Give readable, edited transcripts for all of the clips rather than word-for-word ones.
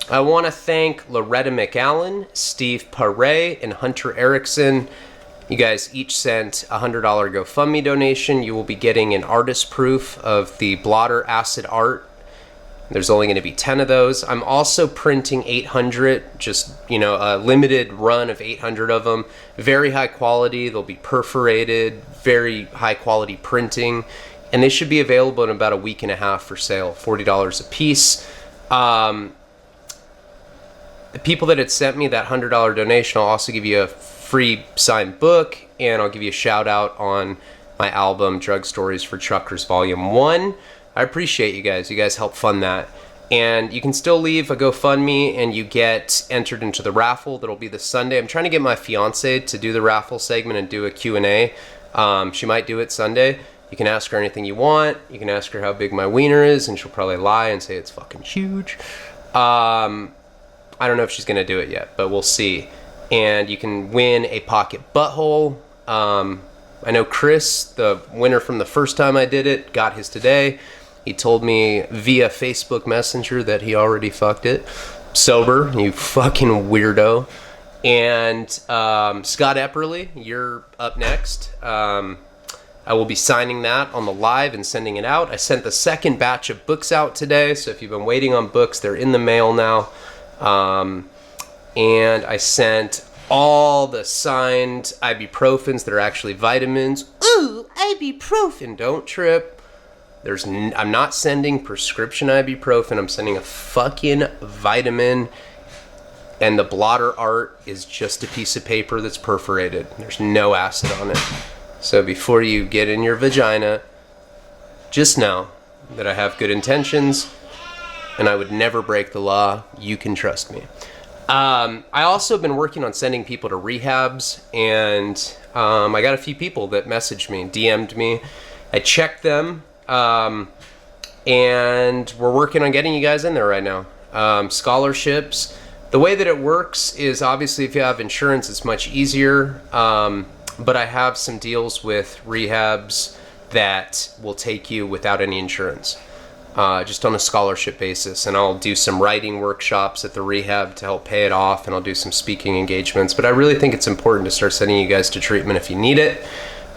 I want to thank Loretta McAllen, Steve Paray, and Hunter Erickson. You guys each sent a $100 GoFundMe donation. You will be getting an artist proof of the blotter acid art. There's only going to be 10 of those. I'm also printing 800, just, a limited run of 800 of them. Very high quality. They'll be perforated, very high quality printing. And they should be available in about a week and a half for sale, $40 a piece. The people that had sent me that $100 donation, I'll also give you a free signed book, and I'll give you a shout out on my album, Drug Stories for Truckers Volume 1. I appreciate you guys. You guys help fund that. And you can still leave a GoFundMe and you get entered into the raffle that'll be this Sunday. I'm trying to get my fiance to do the raffle segment and do a Q&A. She might do it Sunday. You can ask her anything you want. You can ask her how big my wiener is, and she'll probably lie and say it's fucking huge. I don't know if she's going to do it yet, but we'll see. And you can win a pocket butthole. I know Chris, the winner from the first time I did it, got his today. He told me via Facebook Messenger that he already fucked it. Sober, you fucking weirdo. And Scott Epperly, you're up next. I will be signing that on the live and sending it out. I sent the second batch of books out today, so if you've been waiting on books, they're in the mail now. And I sent all the signed ibuprofens that are actually vitamins. Ooh, ibuprofen, don't trip. I'm not sending prescription ibuprofen. I'm sending a fucking vitamin. And the blotter art is just a piece of paper that's perforated. There's no acid on it. So before you get in your vagina, just know that I have good intentions and I would never break the law. You can trust me. I also have been working on sending people to rehabs, and I got a few people that messaged me, DM'd me. I checked them, and we're working on getting you guys in there right now. Scholarships. The way that it works is obviously if you have insurance, it's much easier, but I have some deals with rehabs that will take you without any insurance. Just on a scholarship basis, and I'll do some writing workshops at the rehab to help pay it off, and I'll do some speaking engagements. But I really think it's important to start sending you guys to treatment if you need it.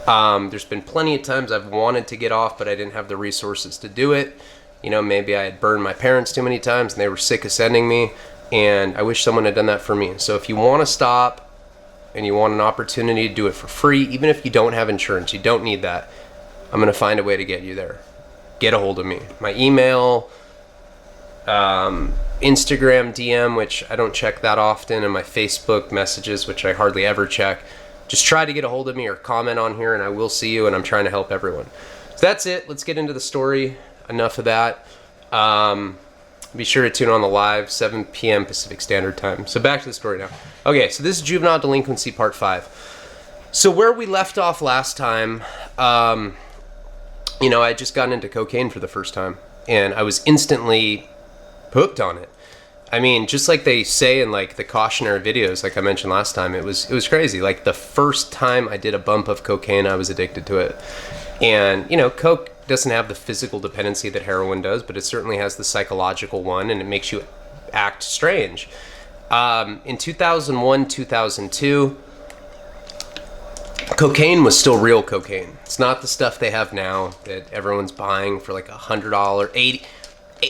There's been plenty of times I've wanted to get off, but I didn't have the resources to do it. Maybe I had burned my parents too many times and they were sick of sending me, and I wish someone had done that for me. So if you want to stop and you want an opportunity to do it for free, even if you don't have insurance, you don't need that, I'm going to find a way to get you there. Get a hold of me. My email, Instagram DM, which I don't check that often, and my Facebook messages, which I hardly ever check. Just try to get a hold of me or comment on here, and I will see you, and I'm trying to help everyone. So that's it. Let's get into the story. Enough of that. Be sure to tune on the live, 7 p.m. Pacific Standard Time. So back to the story now. Okay, so this is Juvenile Delinquency Part 5. So where we left off last time, I had just gotten into cocaine for the first time, and I was instantly hooked on it. I mean, just like they say in like the cautionary videos, like I mentioned last time, it was crazy. Like the first time I did a bump of cocaine, I was addicted to it. And, coke doesn't have the physical dependency that heroin does, but it certainly has the psychological one, and it makes you act strange. In 2001, 2002, cocaine was still real cocaine. It's not the stuff they have now that everyone's buying for like $100, $80.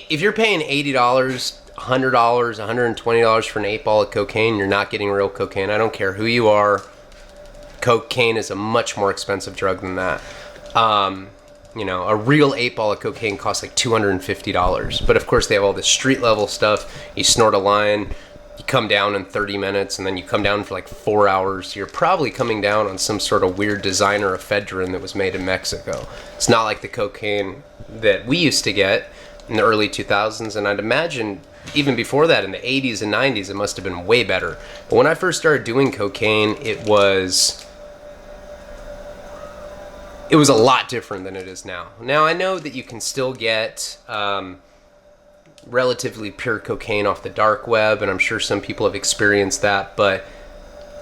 If you're paying $80, $100, $120 for an 8-ball of cocaine, you're not getting real cocaine. I don't care who you are. Cocaine is a much more expensive drug than that. A real 8-ball of cocaine costs like $250. But of course they have all this street level stuff. You snort a line, you come down in 30 minutes, and then you come down for like 4 hours. You're probably coming down on some sort of weird designer ephedrine that was made in Mexico. It's not like the cocaine that we used to get in the early 2000s, and I'd imagine even before that in the 80s and 90s it must have been way better. But when I first started doing cocaine, it was a lot different than it is now. Now I know that you can still get relatively pure cocaine off the dark web, and I'm sure some people have experienced that, but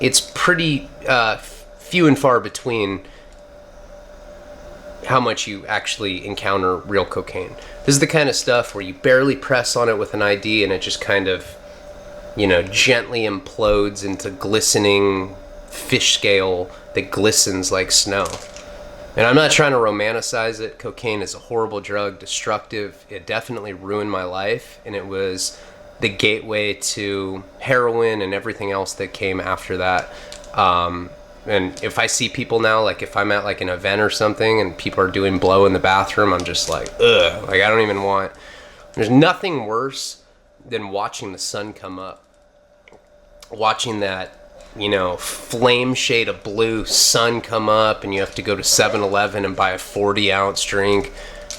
it's pretty few and far between how much you actually encounter real cocaine. This is the kind of stuff where you barely press on it with an ID and it just kind of gently implodes into glistening fish scale that glistens like snow. And I'm not trying to romanticize it. Cocaine is a horrible drug, destructive. It definitely ruined my life, and it was the gateway to heroin and everything else that came after that. And if I see people now, like if I'm at like an event or something and people are doing blow in the bathroom, I'm just like, ugh, like I don't even want. There's nothing worse than watching the sun come up, watching that, flame shade of blue sun come up, and you have to go to 7-Eleven and buy a 40-ounce drink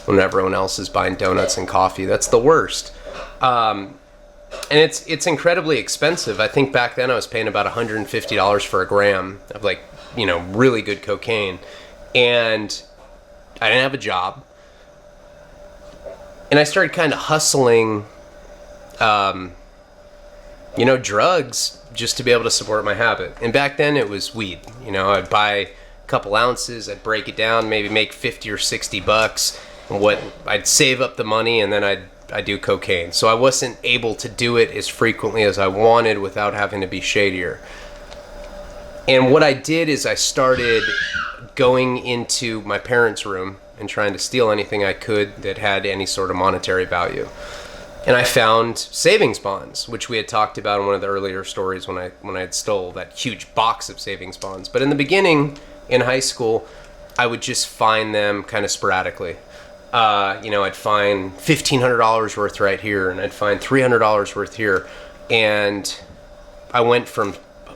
when everyone else is buying donuts and coffee. That's the worst. And it's incredibly expensive. I think back then I was paying about $150 for a gram of really good cocaine, and I didn't have a job. And I started kind of hustling, drugs just to be able to support my habit. And back then it was weed. I'd buy a couple ounces, I'd break it down, maybe make 50 or 60 bucks. And I'd save up the money, and then I'd do cocaine. So I wasn't able to do it as frequently as I wanted without having to be shadier. And what I did is I started going into my parents' room and trying to steal anything I could that had any sort of monetary value. And I found savings bonds, which we had talked about in one of the earlier stories when I had stole that huge box of savings bonds. But in the beginning, in high school, I would just find them kind of sporadically. I'd find $1,500 worth right here, and I'd find $300 worth here. And I went from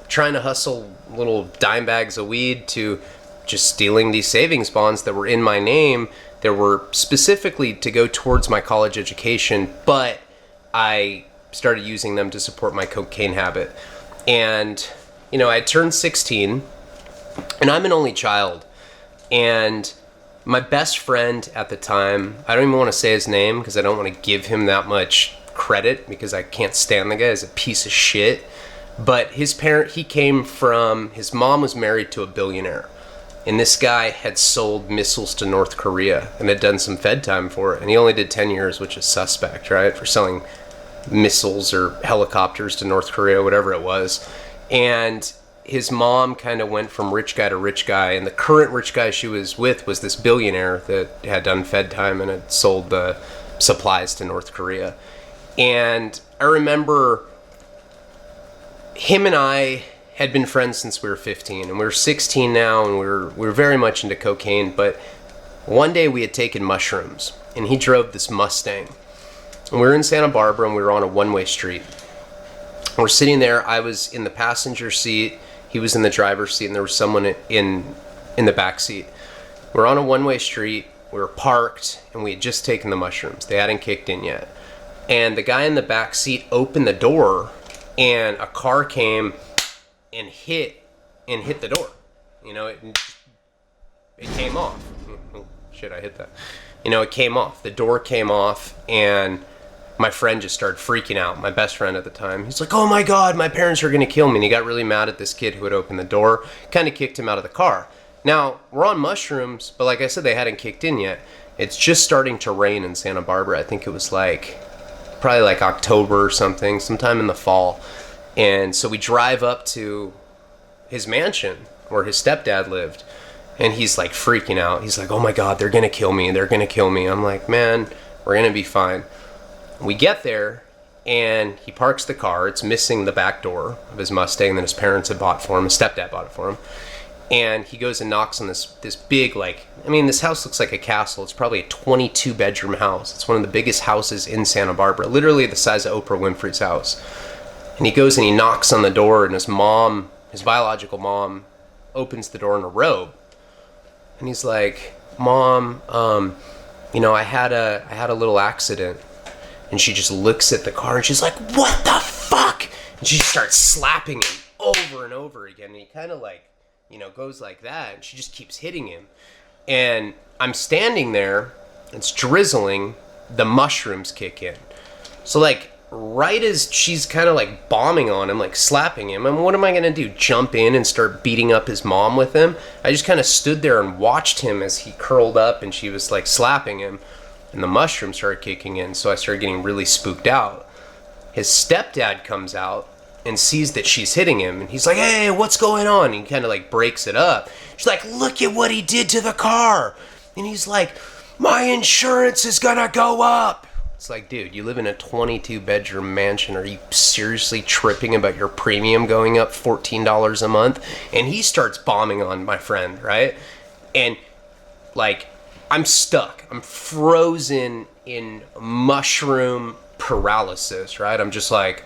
trying to hustle little dime bags of weed to just stealing these savings bonds that were in my name, that were specifically to go towards my college education, but I started using them to support my cocaine habit. And, I turned 16, and I'm an only child. And my best friend at the time, I don't even want to say his name because I don't want to give him that much credit because I can't stand the guy. He's a piece of shit. But his mom was married to a billionaire. And this guy had sold missiles to North Korea and had done some Fed time for it. And he only did 10 years, which is suspect, right? For selling missiles or helicopters to North Korea, whatever it was. And his mom kind of went from rich guy to rich guy. And the current rich guy she was with was this billionaire that had done Fed time and had sold the supplies to North Korea. And I remember him and I had been friends since we were 15, and we were 16 now, and we were very much into cocaine. But one day we had taken mushrooms, and he drove this Mustang, and we were in Santa Barbara, and we were on a one-way street. And we're sitting there. I was in the passenger seat, he was in the driver's seat, and there was someone in the back seat. We're on a one-way street. We were parked, and we had just taken the mushrooms. They hadn't kicked in yet, and the guy in the back seat opened the door, and a car came and hit the door. It came off. Oh, shit, I hit that. It came off. The door came off, and my friend just started freaking out, my best friend at the time. He's like, oh my God, my parents are going to kill me. And he got really mad at this kid who had opened the door, kind of kicked him out of the car. Now, we're on mushrooms, but like I said, they hadn't kicked in yet. It's just starting to rain in Santa Barbara. I think it was probably like October or something, sometime in the fall. And so we drive up to his mansion where his stepdad lived, and he's like freaking out. He's like, oh my God, they're going to kill me. They're going to kill me. I'm like, man, we're going to be fine. We get there, and he parks the car. It's missing the back door of his Mustang that his parents had bought for him. His stepdad bought it for him. And he goes and knocks on this big, this house looks like a castle. It's probably a 22-bedroom house. It's one of the biggest houses in Santa Barbara, literally the size of Oprah Winfrey's house. And he goes and he knocks on the door, and his biological mom, opens the door in a robe. And he's like, Mom, I had a little accident. And she just looks at the car, and she's like, what the fuck? And she just starts slapping him over and over again. And he kind of goes like that, and she just keeps hitting him. And I'm standing there, it's drizzling, the mushrooms kick in. So right as she's kind of bombing on him, slapping him, and what am I going to do? Jump in and start beating up his mom with him? I just kind of stood there and watched him as he curled up and she was slapping him, and the mushrooms started kicking in. So I started getting really spooked out. His stepdad comes out, and sees that she's hitting him, and he's like, hey, what's going on? And he kind of like breaks it up. She's like, look at what he did to the car. And he's like, my insurance is gonna go up. It's like, dude, you live in a 22-bedroom mansion. Are you seriously tripping about your premium going up $14 a month? And he starts bombing on my friend, right? And like, I'm stuck. I'm frozen in mushroom paralysis, right? I'm just like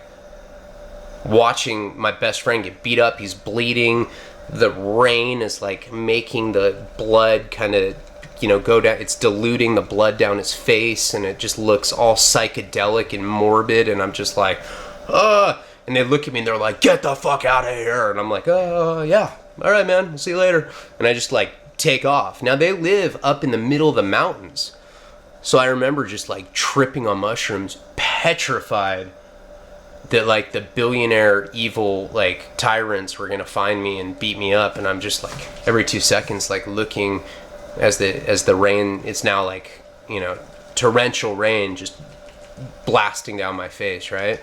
watching my best friend get beat up. He's bleeding. The rain is like making the blood kind of, go down. It's diluting the blood down his face, and it just looks all psychedelic and morbid. And I'm just like, and they look at me and they're like, get the fuck out of here. And I'm like, yeah, all right, man, we'll see you later. And I just like take off. Now they live up in the middle of the mountains. So I remember just like tripping on mushrooms, petrified that like the billionaire evil like tyrants were gonna find me and beat me up. And I'm just like every 2 seconds like looking as the rain, it's now like, torrential rain just blasting down my face, right?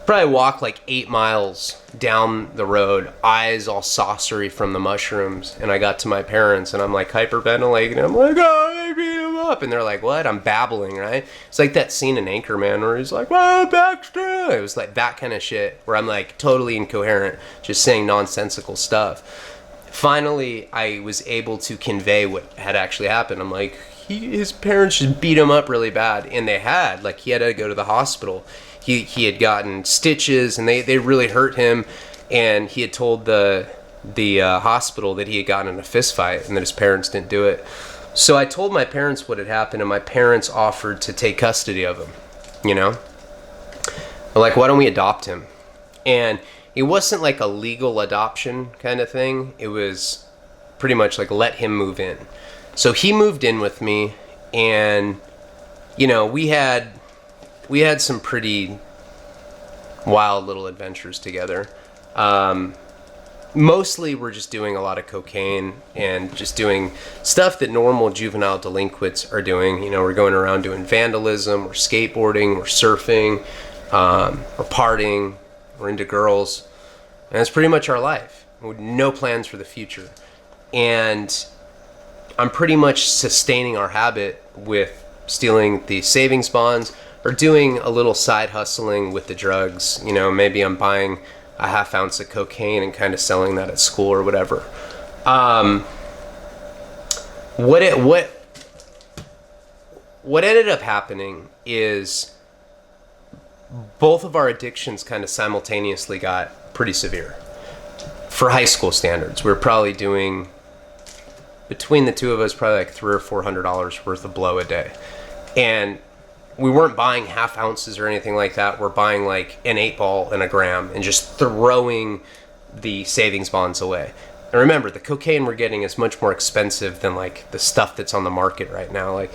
Probably walked like 8 miles down the road, eyes all saucery from the mushrooms, and I got to my parents and I'm like hyperventilating, and I'm like, they beat him up, and they're like, what? I'm babbling, right? It's like that scene in Anchorman where he's like, Baxter. It was like that kind of shit where I'm like totally incoherent, just saying nonsensical stuff. Finally, I was able to convey what had actually happened. I'm like, his parents just beat him up really bad, and they had, like, he had to go to the hospital. He had gotten stitches, and they really hurt him, and he had told the hospital that he had gotten in a fist fight and that his parents didn't do it. So I told my parents what had happened, and my parents offered to take custody of him, They're like, why don't we adopt him? And it wasn't like a legal adoption kind of thing. It was pretty much like let him move in. So he moved in with me, and we had some pretty wild little adventures together. Mostly we're just doing a lot of cocaine and just doing stuff that normal juvenile delinquents are doing. We're going around doing vandalism, we're skateboarding, we're surfing, we're partying, we're into girls, and that's pretty much our life. With no plans for the future. And I'm pretty much sustaining our habit with stealing the savings bonds or doing a little side hustling with the drugs. Maybe I'm buying a half ounce of cocaine and kind of selling that at school or whatever. What ended up happening is both of our addictions kind of simultaneously got pretty severe. For high school standards, we were probably doing, between the two of us, probably like $300 or $400 worth of blow a day. And we weren't buying half ounces or anything like that. We're buying like an 8-ball and a gram and just throwing the savings bonds away. And remember, the cocaine we're getting is much more expensive than like the stuff that's on the market right now. Like,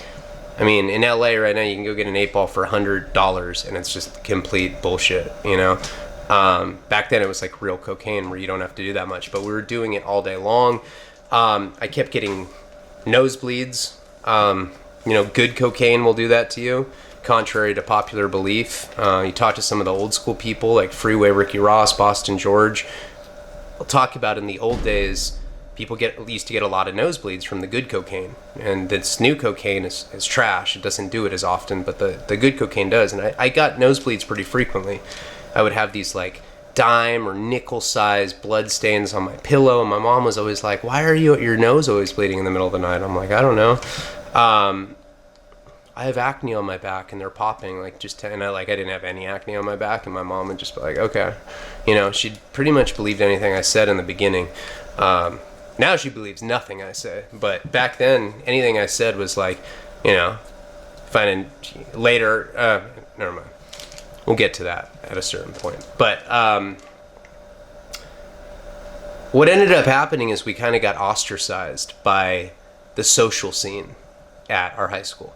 I mean, in LA right now, you can go get an 8-ball for $100, and it's just complete bullshit, Back then, it was like real cocaine where you don't have to do that much, but we were doing it all day long. I kept getting nosebleeds. Good cocaine will do that to you, contrary to popular belief. You talk to some of the old school people, like Freeway Ricky Ross, Boston George. I'll talk about in the old days, people used to get a lot of nosebleeds from the good cocaine, and this new cocaine is trash. It doesn't do it as often, but the good cocaine does. And I got nosebleeds pretty frequently. I would have these like dime or nickel sized blood stains on my pillow, and my mom was always like, why are your nose always bleeding in the middle of the night? I'm like, I don't know. I have acne on my back and they're popping, like and I didn't have any acne on my back, and my mom would just be like, okay. She pretty much believed anything I said in the beginning. Now she believes nothing I say, but back then anything I said was like, finding later, never mind. We'll get to that at a certain point. But what ended up happening is we kind of got ostracized by the social scene at our high school.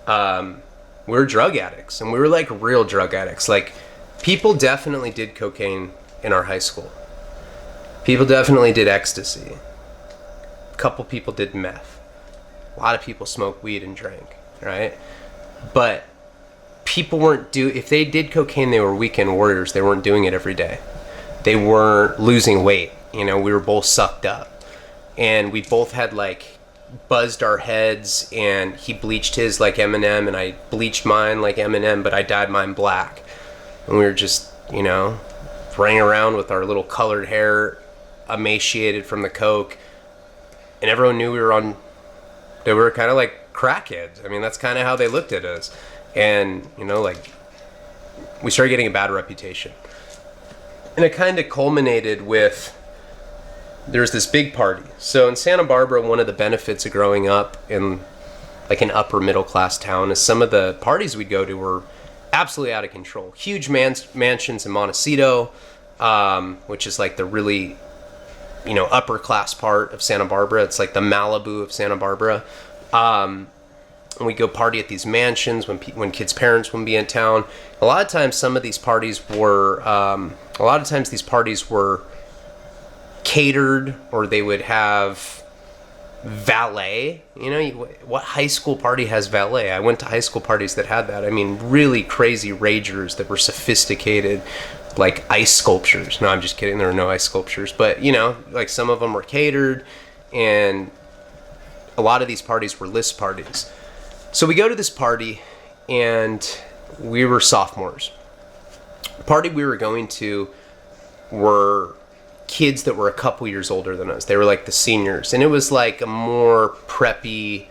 We were drug addicts, and we were like real drug addicts. Like, people definitely did cocaine in our high school. People definitely did ecstasy. A couple people did meth. A lot of people smoked weed and drank, right? But people weren't if they did cocaine, they were weekend warriors. They weren't doing it every day. They weren't losing weight. You know, we were both sucked up, and we both had like buzzed our heads, and he bleached his like Eminem, and I bleached mine like Eminem, but I dyed mine black. And we were just, you know, running around with our little colored hair, emaciated from the coke, and everyone knew they were kind of like crackheads. I mean, that's kind of how they looked at us. And, you know, like, we started getting a bad reputation. And it kind of culminated with, there's this big party. So in Santa Barbara, one of the benefits of growing up in like an upper middle class town is some of the parties we'd go to were absolutely out of control. Huge mansions in Montecito, which is like the really, you know, upper class part of Santa Barbara. It's like the Malibu of Santa Barbara. And we go party at these mansions when kids' parents wouldn't be in town. A lot of times, these parties were catered, or they would have valet. You know, what high school party has valet? I went to high school parties that had that. I mean, really crazy ragers that were sophisticated, like ice sculptures. No, I'm just kidding. There were no ice sculptures, but you know, like some of them were catered, and a lot of these parties were list parties. So we go to this party, and we were sophomores. The party we were going to were kids that were a couple years older than us. They were like the seniors, and it was like a more preppy,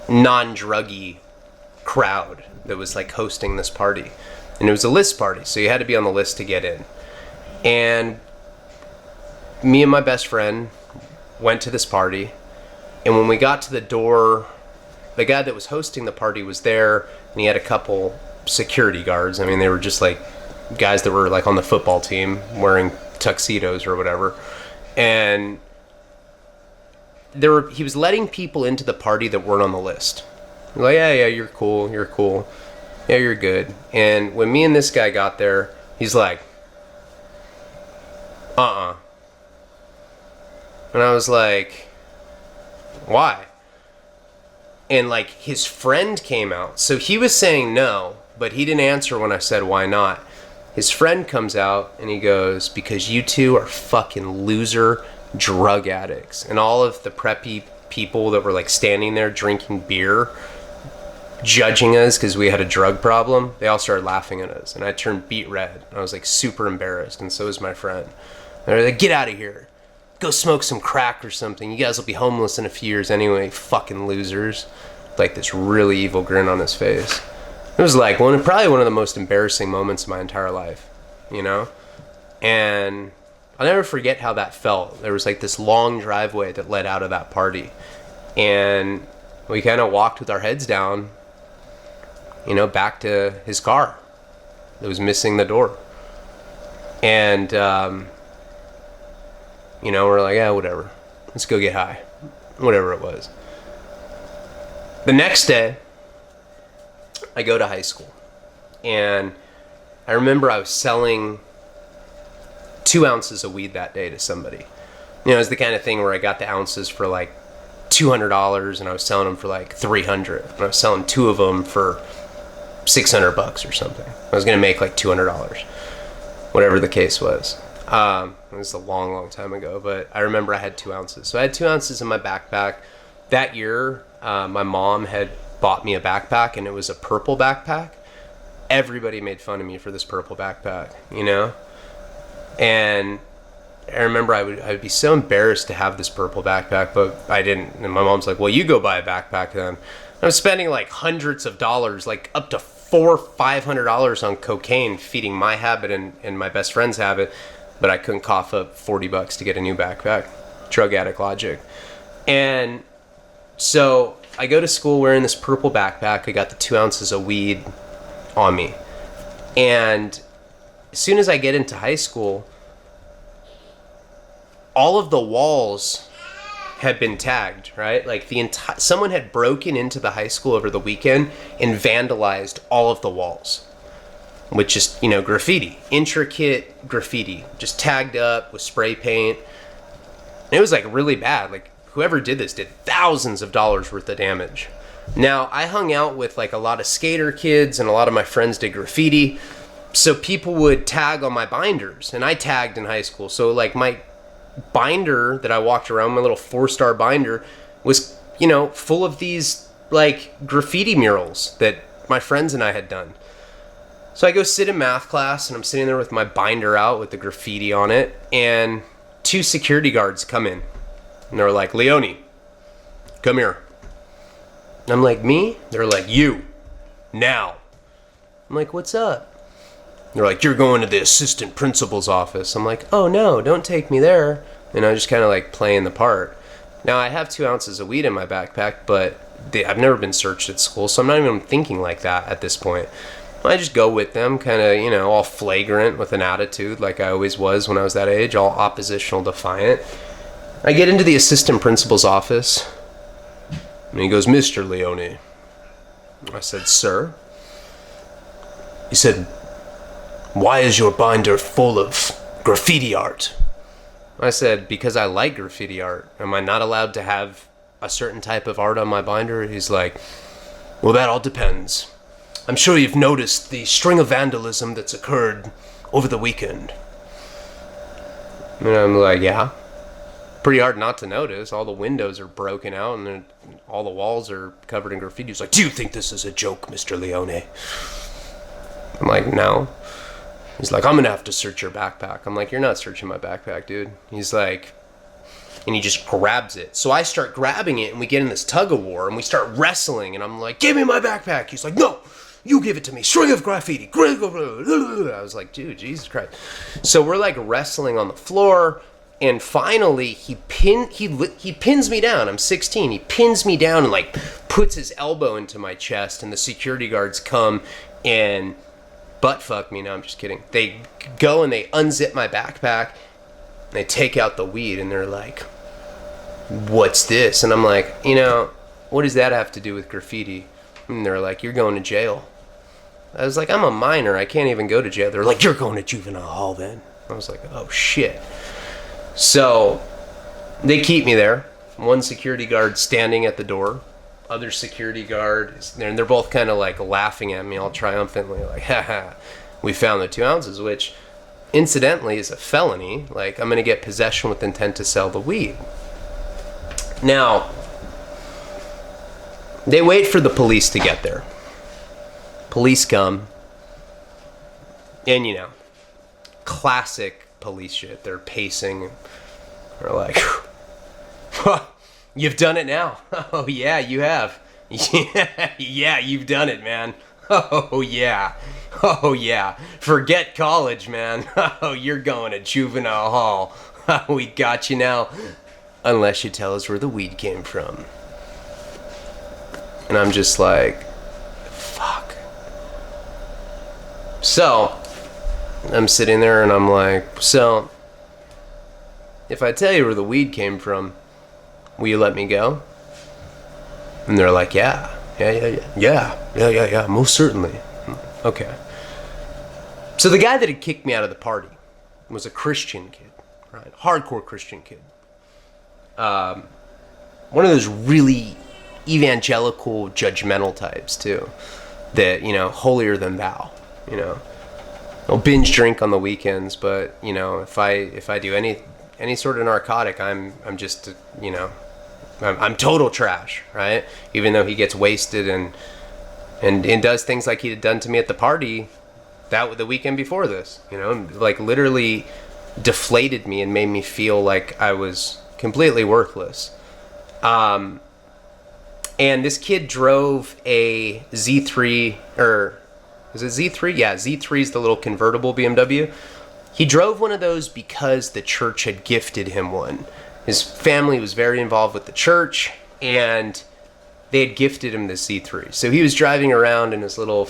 non-druggy crowd that was like hosting this party. And it was a list party, so you had to be on the list to get in. And me and my best friend went to this party, and when we got to the door, the guy that was hosting the party was there, and he had a couple security guards. I mean, they were just like guys that were like on the football team wearing tuxedos or whatever. And he was letting people into the party that weren't on the list. Like, yeah, you're cool, yeah, you're good. And when me and this guy got there, he's like, and I was like, why? And like his friend came out. So he was saying no, but he didn't answer when I said why not. His friend comes out and he goes, because you two are fucking loser drug addicts. And all of the preppy people that were like standing there drinking beer, judging us because we had a drug problem, they all started laughing at us. And I turned beet red. I was like super embarrassed, and so was my friend. They're like, get out of here. Go smoke some crack or something. You guys will be homeless in a few years anyway, fucking losers. Like this really evil grin on his face. It was like probably one of the most embarrassing moments of my entire life, you know? And I'll never forget how that felt. There was like this long driveway that led out of that party. And we kind of walked with our heads down, you know, back to his car that was missing the door. And, you know, we're like, yeah, whatever. Let's go get high. Whatever it was. The next day, I go to high school. And I remember I was selling 2 ounces of weed that day to somebody. You know, it was the kind of thing where I got the ounces for like $200, and I was selling them for like $300. And I was selling 2 of them for $600 or something. I was going to make like $200, whatever the case was. It was a long, long time ago, but I remember I had 2 ounces. So I had 2 ounces in my backpack. That year, my mom had bought me a backpack, and it was a purple backpack. Everybody made fun of me for this purple backpack, you know? And I remember I would be so embarrassed to have this purple backpack, but I didn't. And my mom's like, well, you go buy a backpack then. I was spending like hundreds of dollars, like up to $400-500 on cocaine, feeding my habit and my best friend's habit. But I couldn't cough up $40 to get a new backpack. Drug addict logic. And so I go to school wearing this purple backpack. I got the 2 ounces of weed on me. And as soon as I get into high school, all of the walls had been tagged, right? Like someone had broken into the high school over the weekend and vandalized all of the walls. With just, you know, graffiti, intricate graffiti, just tagged up with spray paint. And it was like really bad. Like whoever did this did thousands of dollars worth of damage. Now, I hung out with like a lot of skater kids, and a lot of my friends did graffiti. So people would tag on my binders, and I tagged in high school. So like my binder that I walked around, my little 4-star binder, was, you know, full of these like graffiti murals that my friends and I had done. So I go sit in math class, and I'm sitting there with my binder out with the graffiti on it, and 2 security guards come in, and they're like, "Leone, come here." And I'm like, "Me?" They're like, "You, now." I'm like, "What's up?" They're like, "You're going to the assistant principal's office." I'm like, "Oh no, don't take me there." And I just kind of like playing the part. Now I have 2 ounces of weed in my backpack, but I've never been searched at school, so I'm not even thinking like that at this point. I just go with them, kind of, you know, all flagrant with an attitude like I always was when I was that age, all oppositional, defiant. I get into the assistant principal's office, and he goes, "Mr. Leone." I said, "Sir?" He said, "Why is your binder full of graffiti art?" I said, "Because I like graffiti art. Am I not allowed to have a certain type of art on my binder?" He's like, "Well, that all depends. I'm sure you've noticed the string of vandalism that's occurred over the weekend." And I'm like, "Yeah." Pretty hard not to notice. All the windows are broken out, and all the walls are covered in graffiti. He's like, "Do you think this is a joke, Mr. Leone?" I'm like, "No." He's like, "I'm gonna have to search your backpack." I'm like, "You're not searching my backpack, dude." He's like, and he just grabs it. So I start grabbing it, and we get in this tug of war, and we start wrestling, and I'm like, "Give me my backpack." He's like, "No, you give it to me. String of graffiti." I was like, "Dude, Jesus Christ." So we're like wrestling on the floor, and finally he pins me down. I'm 16. He pins me down and like puts his elbow into my chest, and the security guards come and butt fuck me. No, I'm just kidding. They go and they unzip my backpack, and they take out the weed, and they're like, "What's this?" And I'm like, "You know, what does that have to do with graffiti?" And they're like, "You're going to jail." I was like, "I'm a minor. I can't even go to jail." They're like, "You're going to juvenile hall then." I was like, "Oh shit." So they keep me there. One security guard standing at the door. Other security guard is there, and they're both kind of like laughing at me all triumphantly, like, "Haha, we found the 2 ounces," which incidentally is a felony. Like, I'm going to get possession with intent to sell the weed. Now, they wait for the police to get there. Police come, and you know, classic police shit. They're pacing. They're like, "You've done it now." "Oh yeah, you have." Yeah, you've done it, man." "Oh yeah. Oh yeah. Forget college, man. Oh, you're going to juvenile hall. We got you now. Unless you tell us where the weed came from." And I'm just like, fuck. So I'm sitting there, and I'm like, "So if I tell you where the weed came from, will you let me go?" And they're like, yeah, most certainly." Okay. So the guy that had kicked me out of the party was a Christian kid, right? Hardcore Christian kid. One of those really evangelical, judgmental types too, that, you know, holier than thou, you know. I'll binge drink on the weekends, but, you know, if I do any sort of narcotic, I'm just, you know, I'm total trash, right? Even though he gets wasted and does things like he had done to me at the party the weekend before this, you know, like literally deflated me and made me feel like I was completely worthless. And this kid drove a Z3, or is it Z3? Yeah, Z3 is the little convertible BMW. He drove one of those because the church had gifted him one. His family was very involved with the church, and they had gifted him this Z3. So he was driving around in his little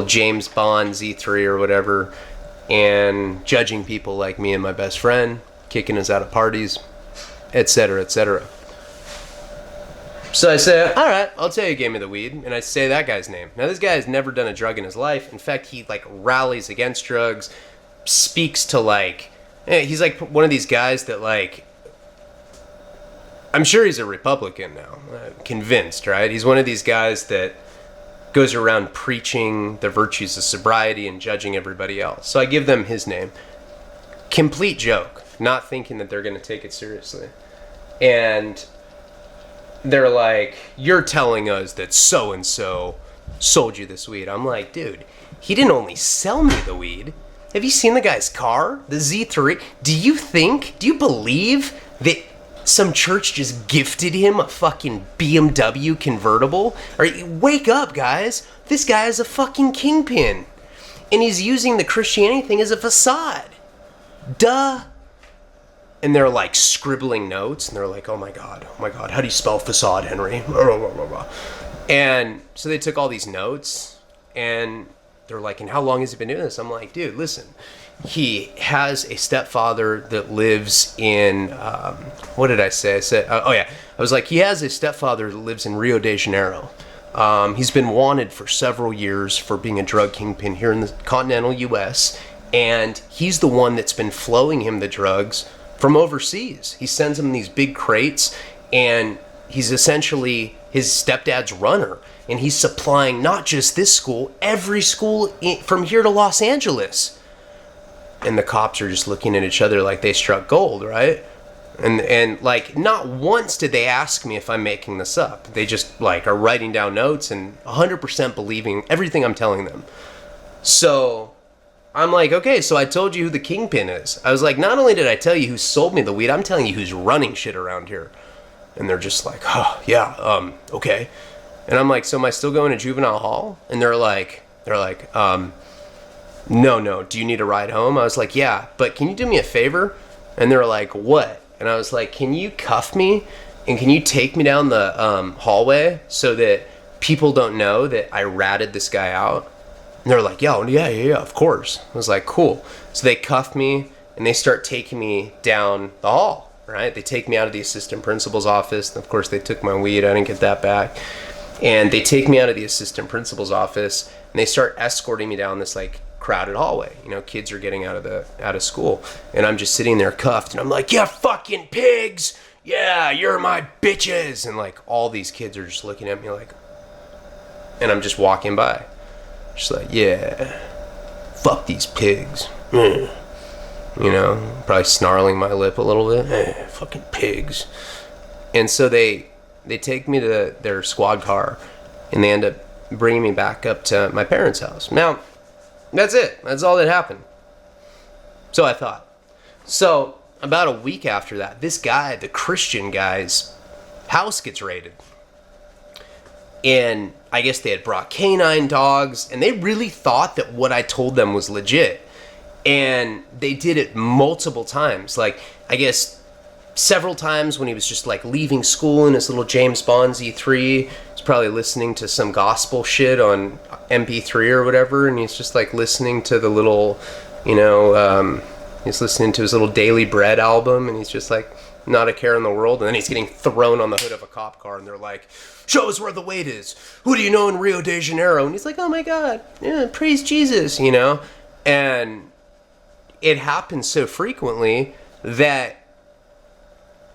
James Bond Z3 or whatever, and judging people like me and my best friend, kicking us out of parties, etc., etc. So I say, "All right, I'll tell you who gave me the weed," and I say that guy's name. Now, this guy has never done a drug in his life. In fact, he like rallies against drugs, speaks to like, he's like one of these guys that like, I'm sure he's a Republican now. Convinced, right? He's one of these guys that goes around preaching the virtues of sobriety and judging everybody else. So I give them his name. Complete joke, not thinking that they're going to take it seriously. And they're like, you're telling us that so-and-so sold you this weed. I'm like, dude, he didn't only sell me the weed. Have you seen the guy's car? The Z3? Do you believe that some church just gifted him a fucking BMW convertible? Wake up, guys. This guy is a fucking kingpin. And he's using the Christianity thing as a facade. Duh. And they're like scribbling notes, and they're like, oh my god, how do you spell facade, Henry? And so they took all these notes, and they're like, and how long has he been doing this? I'm like, dude, listen, he has a stepfather that lives in, what did I say? I said, I was like, he has a stepfather that lives in Rio de Janeiro. He's been wanted for several years for being a drug kingpin here in the continental U.S., and he's the one that's been flowing him the drugs from overseas. He sends him these big crates, and he's essentially his stepdad's runner, and he's supplying not just this school, every school from here to Los Angeles. And the cops are just looking at each other like they struck gold, right? And like, not once did they ask me if I'm making this up. They just like are writing down notes and 100% believing everything I'm telling them. So I'm like, okay, so I told you who the kingpin is. I was like, not only did I tell you who sold me the weed, I'm telling you who's running shit around here. And they're just like, oh, yeah, okay. And I'm like, so am I still going to juvenile hall? And they're like, no, do you need a ride home? I was like, yeah, but can you do me a favor? And they're like, what? And I was like, can you cuff me? And can you take me down the hallway so that people don't know that I ratted this guy out? And they're like, yeah, of course. I was like, cool. So they cuff me, and they start taking me down the hall, right? They take me out of the assistant principal's office. And of course, they took my weed. I didn't get that back. And they take me out of the assistant principal's office, and they start escorting me down this like crowded hallway. You know, kids are getting out of school, and I'm just sitting there cuffed, and I'm like, yeah, fucking pigs. Yeah, you're my bitches. And like all these kids are just looking at me like, and I'm just walking by. Just like, yeah, fuck these pigs. You know, probably snarling my lip a little bit. Fucking pigs. And so they take me to their squad car, and they end up bringing me back up to my parents' house. Now, that's it. That's all that happened. So I thought. So about a week after that, this guy, the Christian guy's house gets raided. And I guess they had brought canine dogs, and they really thought that what I told them was legit. And they did it multiple times. Like, I guess several times when he was just like leaving school in his little James Bond Z3. He's probably listening to some gospel shit on MP3 or whatever, and he's just like listening to the little, he's listening to his little Daily Bread album, and he's just like, not a care in the world. And then he's getting thrown on the hood of a cop car, and they're like, show us where the weight is. Who do you know in Rio de Janeiro? And he's like, oh my God, yeah, praise Jesus, And it happens so frequently that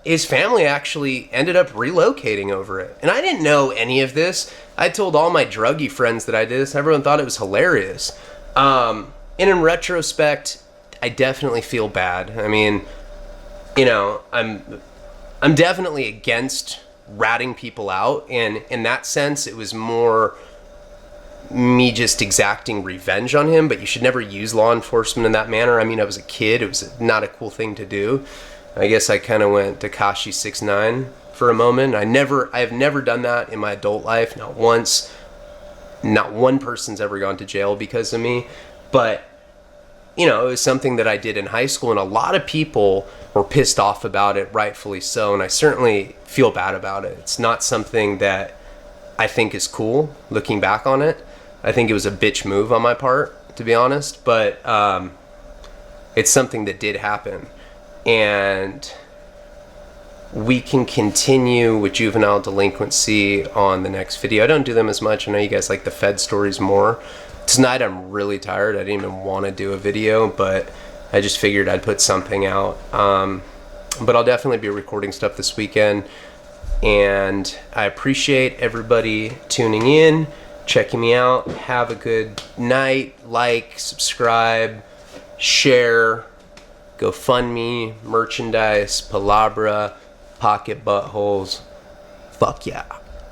his family actually ended up relocating over it. And I didn't know any of this. I told all my druggy friends that I did this. Everyone thought it was hilarious. And in retrospect, I definitely feel bad. I mean, I'm definitely against ratting people out, and in that sense it was more me just exacting revenge on him. But you should never use law enforcement in that manner. I mean, I was a kid. It was not a cool thing to do. I guess I kind of went Tekashi 6ix9ine for a moment. I have never done that in my adult life, not once. Not one person's ever gone to jail because of me. But it was something that I did in high school, and a lot of people were pissed off about it, rightfully so, and I certainly feel bad about it. It's not something that I think is cool, looking back on it. I think it was a bitch move on my part, to be honest, but it's something that did happen. And we can continue with juvenile delinquency on the next video. I don't do them as much. I know you guys like the Fed stories more. Tonight I'm really tired. I didn't even want to do a video, but I just figured I'd put something out. But I'll definitely be recording stuff this weekend. And I appreciate everybody tuning in, checking me out. Have a good night. Like, subscribe, share, GoFundMe, merchandise, Palabra, pocket buttholes. Fuck yeah.